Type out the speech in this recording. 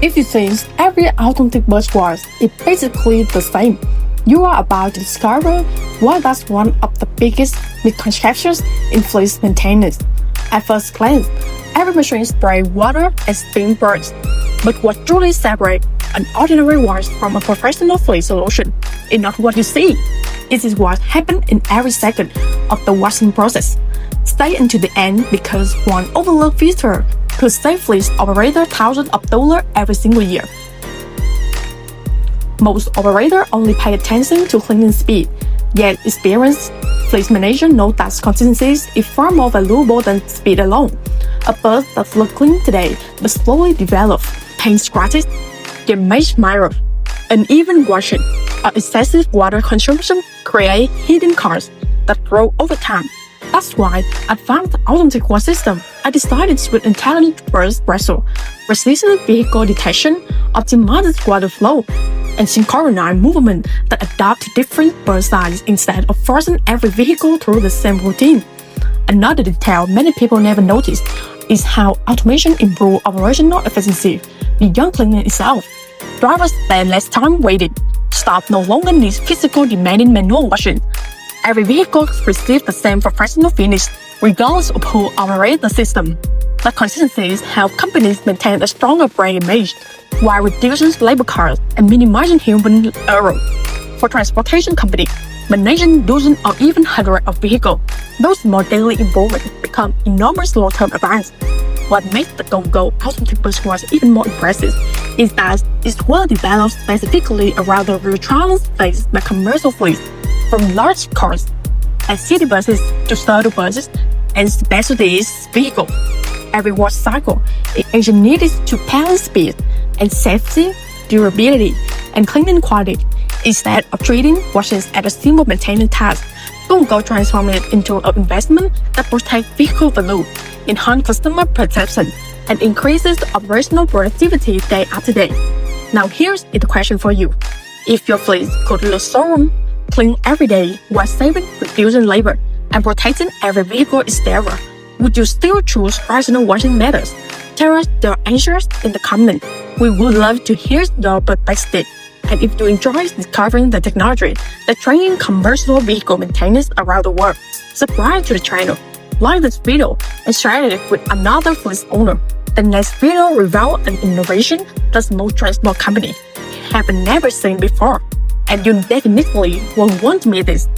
If you think every automatic bus was is basically the same, you are about to discover why that's one of the biggest misconceptions in fleet maintenance. At first glance, every machine sprays water and spins birds. But what truly separates an ordinary wash from a professional fleet solution is not what you see. It is what happens in every second of the washing process. Stay until the end because one overlooked feature could save fleet operators thousands of dollars every single year. Most operators only pay attention to cleaning speed, yet experienced fleet managers know that consistency is far more valuable than speed alone. A bus that looks clean today but slowly develops paint scratches, damaged mirrors, uneven washing, or excessive water consumption create hidden costs that grow over time. That's why advanced automatic wash systems are designed with intelligent burst pressure, resistant vehicle detection, optimized water flow, and synchronized movement that adapt to different burst sizes instead of forcing every vehicle through the same routine. Another detail many people never notice is how automation improves operational efficiency beyond cleaning itself. Drivers spend less time waiting. Staff no longer needs physical demanding manual washing. Every vehicle receives the same professional finish, regardless of who operates the system. The consistencies help companies maintain a stronger brand image, while reducing labor costs and minimizing human error. For transportation companies, managing dozens or even hundreds of vehicles, those small daily improvements become enormous long-term advances. What makes the Go&Go automatic bus wash even more impressive is that it's well developed specifically around the retrans phase by commercial fleets, from large cars and city buses to shuttle buses and specialty vehicles. Every wash cycle is engineered to balance speed and safety, durability, and cleaning quality. Instead of treating washes as a simple maintenance task, Go&Go transforms it into an investment that protects vehicle value, enhances customer perception, and increases operational productivity day after day. Now here's the question for you. If your fleet could look showroom, clean every day while saving, reducing labor, and protecting every vehicle exterior, would you still choose rational washing methods? Tell us your answers in the comments. We would love to hear your perspective. And if you enjoy discovering the technology that training commercial vehicle maintenance around the world, subscribe to the channel, like this video, and share it with another fleet owner. The next video reveals an innovation that most transport companies have never seen before, and you definitely won't want to miss this.